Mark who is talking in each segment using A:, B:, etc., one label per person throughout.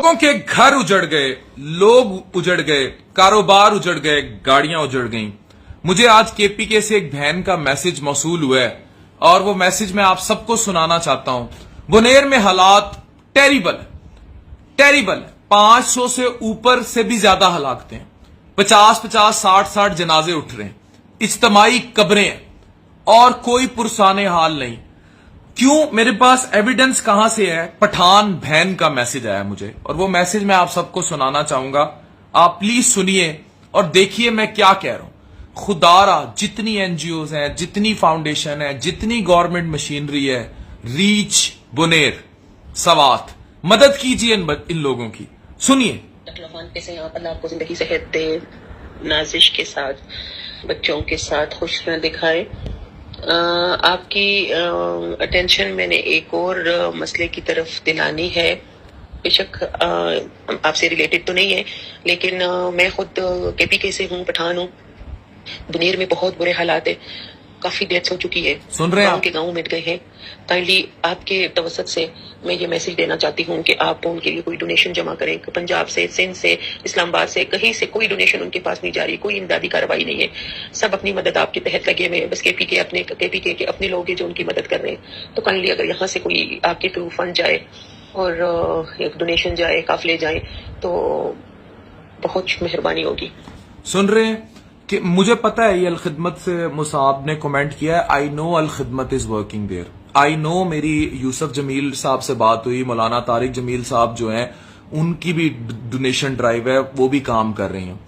A: लोगों के घर उजड़ गए, लोग उजड़ गए, कारोबार उजड़ गए, गाड़ियां उजड़ गईं। मुझे आज केपीके से एक बहन का मैसेज मौसूल हुआ है और वो मैसेज मैं आप सबको सुनाना चाहता हूं। बुनेर में हालात टेरिबल है। 500 से ऊपर से भी ज्यादा हलाकतें हैं। 50-50, 60-60 जनाजे उठ रहे हैं। इज्तमाई कब्रें हैं और कोई पुरसाने हाल नहीं। क्यों? मेरे पास एविडेंस कहां से है? पठान बहन का मैसेज आया मुझे और वो मैसेज मैं आप सबको सुनाना चाहूंगा। आप प्लीज सुनिए और देखिए मैं क्या कह रहा हूं। खुदारा जितनी एनजीओज हैं, जितनी फाउंडेशन है, जितनी गवर्नमेंट मशीनरी है, रीच, बुनेर, सवात, मदद कीजिए इन लोगों की। सुनिए।
B: अल्लाह आपको जिंदगी सेहत दे, नाजिश के साथ, बच्चों के साथ खुश न दिखाए। आपकी अटेंशन मैंने एक और मसले की तरफ दिलानी है। बेशक आपसे रिलेटेड तो नहीं है, लेकिन मैं खुद केपीके से हूँ, पठान हूँ। बुनेर में बहुत बुरे हालात है, काफी डेथ्स हो चुकी है,
A: सुन रहे हैं?
B: के गाँव मिट गए हैं। काइंडली आपके तवसत से मैं ये मैसेज देना चाहती हूँ कि आप उनके लिए कोई डोनेशन जमा करें। पंजाब से, सिंध से, इस्लामाबाद से, कहीं से कोई डोनेशन उनके पास नहीं जा रही, कोई इमदादी कार्रवाई नहीं है। सब अपनी मदद आपके तहत लगे हुए हैं। बस केपीके के अपने लोग हैं जो उनकी मदद कर रहे हैं। तो काइंडली अगर यहाँ से कोई आपके थ्रू फंड जाए और एक डोनेशन जाए, काफिले जाए, तो बहुत मेहरबानी होगी।
A: सुन रहे हैं कि मुझे पता है ये अल खिदमत से मुसाब ने कमेंट किया है। आई know Al Khidmat is working there. I know मेरी यूसुफ जमील साहब से बात हुई, मौलाना तारिक जमील साहब जो हैं उनकी भी डोनेशन ड्राइव है, वो भी काम कर रही हैं।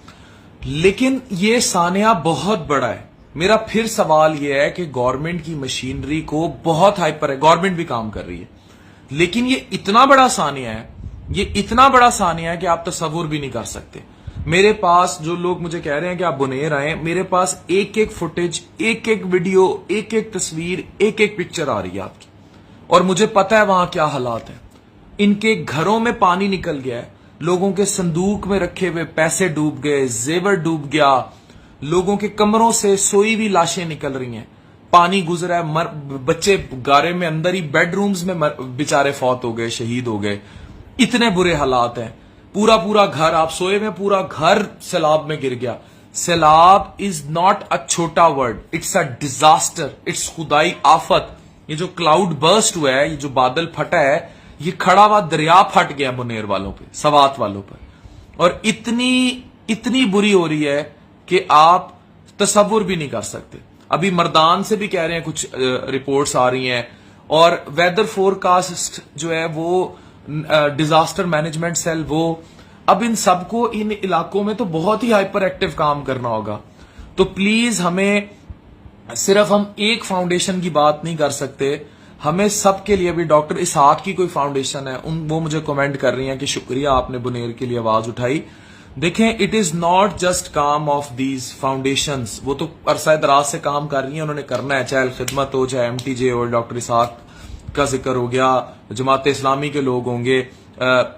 A: लेकिन ये सानिया बहुत बड़ा है। मेरा फिर सवाल ये है कि गवर्नमेंट की मशीनरी को बहुत हाइपर है, गवर्नमेंट भी काम कर रही है, लेकिन ये इतना बड़ा सानिया है, ये इतना बड़ा सानिया है कि आप तसव्वुर भी नहीं कर सकते। मेरे पास जो लोग मुझे कह रहे हैं कि आप बुनेर आए, मेरे पास एक एक फुटेज, एक एक वीडियो, एक एक तस्वीर, एक एक पिक्चर आ रही है आपकी, और मुझे पता है वहां क्या हालात है। इनके घरों में पानी निकल गया है, लोगों के संदूक में रखे हुए पैसे डूब गए, जेवर डूब गया, लोगों के कमरों से सोई हुई लाशें निकल रही हैं, पानी गुजरा है, बच्चे गारे में अंदर ही बेडरूम्स में बेचारे फौत हो गए, शहीद हो गए। इतने बुरे हालात हैं। पूरा घर, आप सोए में पूरा घर सैलाब में गिर गया। सैलाब इज नॉट अ छोटा word, it's a disaster, it's खुदाई आफत। ये जो क्लाउड बर्स्ट हुआ है, ये जो बादल फटा है, ये खड़ा हुआ दरिया फट गया बुनेर वालों पे, सवात वालों पर, और इतनी बुरी हो रही है कि आप तसव्वुर भी नहीं कर सकते। अभी मर्दान से भी कह रहे हैं, कुछ रिपोर्ट्स आ रही हैं, और वेदर फोरकास्ट जो है वो डिजास्टर मैनेजमेंट सेल, वो अब इन सबको इन इलाकों में तो बहुत ही हाइपर एक्टिव काम करना होगा। तो प्लीज हमें सिर्फ हम एक फाउंडेशन की बात नहीं कर सकते, हमें सबके लिए भी, डॉक्टर इसहाक की कोई फाउंडेशन है, वो मुझे कमेंट कर रही हैं कि शुक्रिया आपने बुनेर के लिए आवाज उठाई। देखें, इट इज नॉट जस्ट काम ऑफ दीज फाउंडेशंस, वो तो अरसा दराज से काम कर रही हैं, उन्होंने करना है, चाहे खिदमत हो, चाहे MTJ हो, डॉक्टर इसहाक का जिक्र हो गया, जमात इस्लामी के लोग होंगे,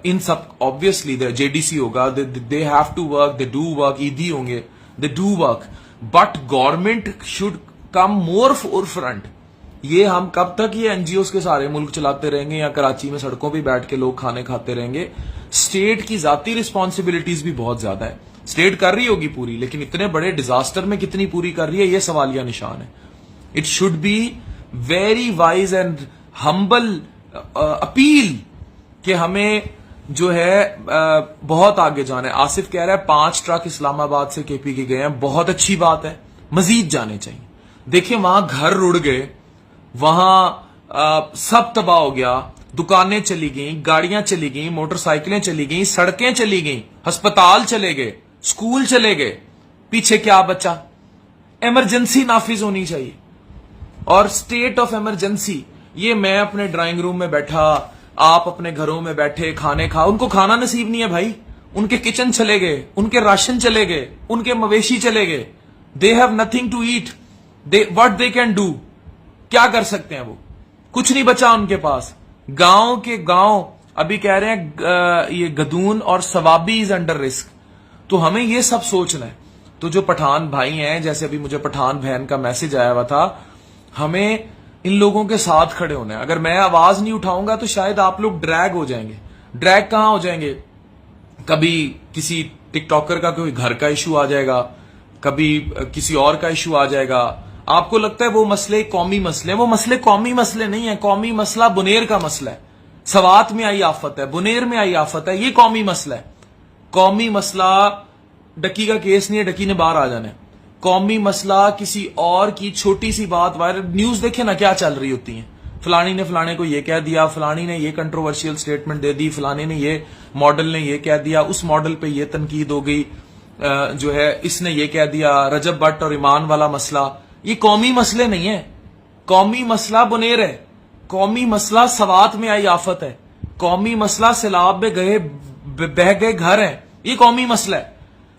A: इन सब ऑब्वियसली JDC होगा, they have to work, they do work, Edhi होंगे, they do work, but government should come more forefront. ये हम कब तक ये NGOs के सारे मुल्क चलाते रहेंगे या कराची में सड़कों पे बैठ के लोग खाने खाते रहेंगे? स्टेट की जाती रिस्पॉन्सिबिलिटीज भी बहुत ज्यादा है। स्टेट कर रही होगी पूरी, लेकिन इतने बड़े डिजास्टर में कितनी पूरी कर रही है, ये सवालिया निशान है। It should be very wise and humble appeal कि हमें जो है बहुत आगे जाना है। आसिफ कह रहा है 5 ट्रक इस्लामाबाद से केपीके गए हैं, बहुत अच्छी बात है, मजीद जाने चाहिए। देखिए, वहां घर रुड़ गए, वहां सब तबाह हो गया, दुकानें चली गई, गाड़ियां चली गई, मोटरसाइकिलें चली गई, सड़कें चली गई, अस्पताल चले गए, स्कूल चले गए, पीछे क्या बचा? इमरजेंसी नाफिज होनी चाहिए, और स्टेट ऑफ इमरजेंसी। ये मैं अपने ड्राइंग रूम में बैठा, आप अपने घरों में बैठे खाने खा, उनको खाना नसीब नहीं है भाई, उनके किचन चले गए, उनके राशन चले गए, उनके मवेशी चले गए, they have nothing to eat, what they can do, क्या कर सकते हैं वो? कुछ नहीं बचा उनके पास। गांव के गांव अभी कह रहे हैं ये गदून और सवाबी इज अंडर रिस्क। तो हमें ये सब सोचना है। तो जो पठान भाई हैं, जैसे अभी मुझे पठान बहन का मैसेज आया हुआ था, हमें इन लोगों के साथ खड़े होना है। अगर मैं आवाज नहीं उठाऊंगा तो शायद आप लोग ड्रैग हो जाएंगे। ड्रैग कहां हो जाएंगे, कभी किसी टिकटॉकर का कोई घर का इशू आ जाएगा, कभी किसी और का इशू आ जाएगा। आपको लगता है वो मसले कौमी मसले हैं, वो मसले कौमी मसले नहीं है। कौमी मसला बुनेर का मसला है, सवात में आई आफत है, बुनेर में आई आफत है, ये कौमी मसला है। कौमी मसला डकी का केस नहीं है, डकी ने बाहर आ जाना है। कौमी मसला किसी और की छोटी सी बात, वायरल न्यूज देखे ना क्या चल रही होती है, फलानी ने फलाने को ये कह दिया, फलानी ने ये कंट्रोवर्शियल स्टेटमेंट दे दी, फलाने ने ये मॉडल ने ये कह दिया, उस मॉडल पे ये तनकीद हो गई, जो है इसने ये कह दिया, रजब भट्ट और ईमान वाला मसला, ये कौमी मसले नहीं है। कौमी मसला बुनेर है, कौमी मसला सवात में आई आफत है, कौमी मसला सैलाब में गए बह गए घर है, ये कौमी मसला है।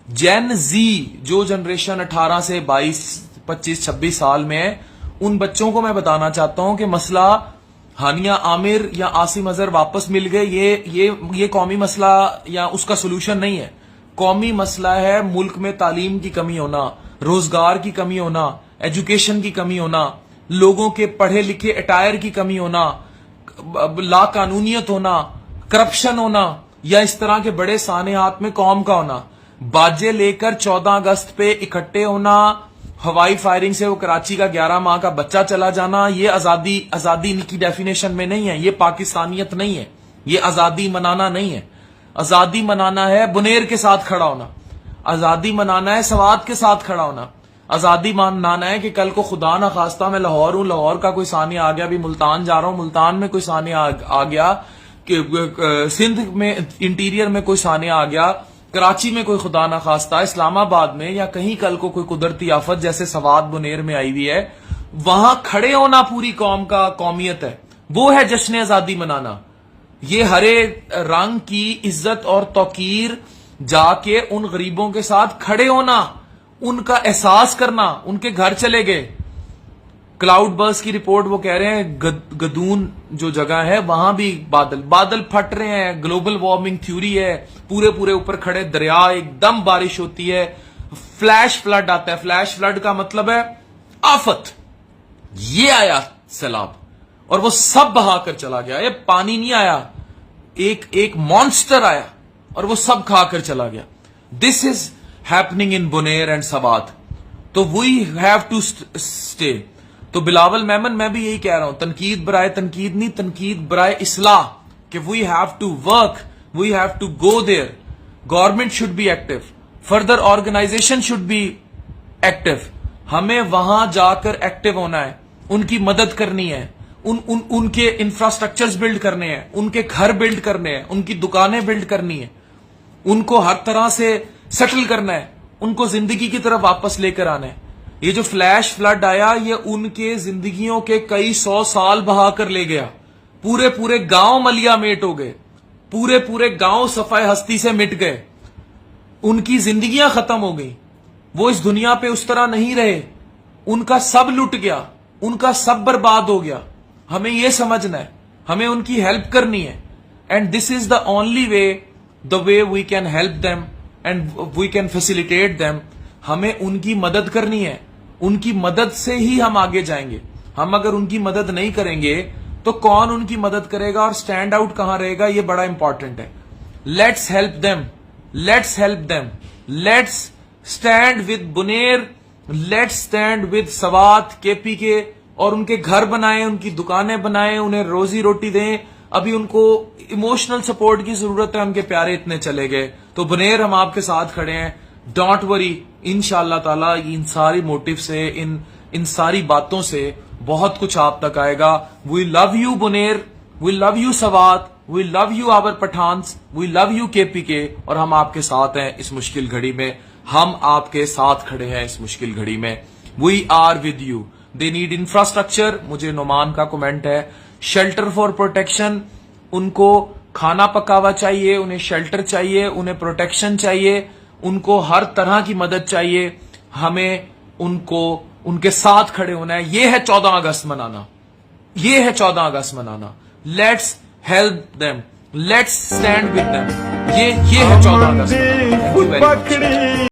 A: जेन जी जो जनरेशन 18 से 22, 25, 26 साल में है, उन बच्चों को मैं बताना चाहता हूं कि मसला हानिया आमिर या आसिम अजहर वापस मिल गए, ये कौमी मसला या उसका सोल्यूशन नहीं है। कौमी मसला है मुल्क में तालीम की कमी होना, रोजगार की कमी होना, एजुकेशन की कमी होना, लोगों के पढ़े लिखे अटायर की कमी होना, लाकानूनियत होना, करप्शन होना, या इस तरह के बड़े सानेहात में कौम का होना। बाजे लेकर 14 अगस्त पे इकट्ठे होना, हवाई फायरिंग से वो कराची का 11 माह का बच्चा चला जाना, ये आजादी की डेफिनेशन में नहीं है, ये पाकिस्तानियत नहीं है, ये आजादी मनाना नहीं है। आजादी मनाना है बुनेर के साथ खड़ा होना, आजादी मनाना है सवात के साथ खड़ा होना, आजादी मनाना है कि कल को खुदा ना खास्ता मैं लाहौर हूं, लाहौर का कोई सानिया आ गया, अभी मुल्तान जा रहा हूं, मुल्तान में कोई सानिया आ गया, कि सिंध में इंटीरियर में कोई सानिया आ गया, कराची में कोई खुदा ना खास्ता, इस्लामाबाद में या कहीं कल को कोई कुदरती आफत जैसे सवात बुनेर में आई हुई है, वहां खड़े होना पूरी कौम का कौमियत है, वो है जश्न आजादी मनाना। ये हरे रंग की इज्जत और तौकीर जाके उन गरीबों के साथ खड़े होना, उनका एहसास करना। उनके घर चले गए, क्लाउड बर्स्ट की रिपोर्ट वो कह रहे हैं गदून जो जगह है वहां भी बादल फट रहे हैं, ग्लोबल वार्मिंग थ्योरी है, पूरे ऊपर खड़े दरिया, एकदम बारिश होती है, फ्लैश फ्लड आता है। फ्लैश फ्लड का मतलब है आफत। ये आया सैलाब और वो सब बहा कर चला गया। ये पानी नहीं आया, एक मॉन्स्टर आया और वो सब खा कर चला गया। This is happening in Buner and Swat. तो वी हैव टू स्टे। तो बिलावल मेमन मैं भी यही कह रहा हूं, तनकीद बराए तनकीद नहीं, तनकीद बराए इस्लाह, कि we have to work, we have to go there. Government should be active, further organisation should be active. हमें वहां जाकर एक्टिव होना है, उनकी मदद करनी है, उनके इंफ्रास्ट्रक्चर्स बिल्ड करने हैं, उनके घर बिल्ड करने हैं, उनकी दुकानें बिल्ड करनी है, उनको हर तरह से सेटल करना है, उनको जिंदगी की तरफ वापस लेकर आना है। ये जो फ्लैश फ्लड आया, ये उनके जिंदगियों के कई 100 साल बहा कर ले गया। पूरे गांव मलिया मेट हो गए, पूरे गांव सफाई हस्ती से मिट गए, उनकी जिंदगियां खत्म हो गई। वो इस दुनिया पे उस तरह नहीं रहे, उनका सब लुट गया, उनका सब बर्बाद हो गया। हमें यह समझना है, हमें उनकी हेल्प करनी है, and this is the only way, the way we can help them and we can facilitate them. हमें उनकी मदद करनी है, उनकी मदद से ही हम आगे जाएंगे। हम अगर उनकी मदद नहीं करेंगे तो कौन उनकी मदद करेगा और स्टैंड आउट कहां रहेगा, ये बड़ा इंपॉर्टेंट है। Let's help them, let's help them, let's stand with Buner, let's stand with Swat, KPK, और उनके घर बनाएं, उनकी दुकानें बनाएं, उन्हें रोजी रोटी दें। अभी उनको इमोशनल सपोर्ट की जरूरत है, उनके प्यारे इतने चले गए। तो बुनेर हम आपके साथ खड़े हैं, डोंट वरी, इंशाअल्लाह ताला इन सारी मोटिव से, इन सारी बातों से बहुत कुछ आप तक आएगा। We love you Buner, we love you Swat, we love you our Pathans, we love you KPK, और हम आपके साथ हैं इस मुश्किल घड़ी में। हम आपके साथ खड़े हैं इस मुश्किल घड़ी में। We are with you. They need infrastructure, मुझे नोमान का कमेंट है, शेल्टर फॉर प्रोटेक्शन, उनको खाना पकावा चाहिए, उन्हें शेल्टर चाहिए, उन्हें प्रोटेक्शन चाहिए, उनको हर तरह की मदद चाहिए। हमें उनको उनके साथ खड़े होना है। ये है 14 अगस्त मनाना, ये है 14 अगस्त मनाना। Let's help them, let's stand with them. ये है 14 अगस्त मनाना। Thank you very much.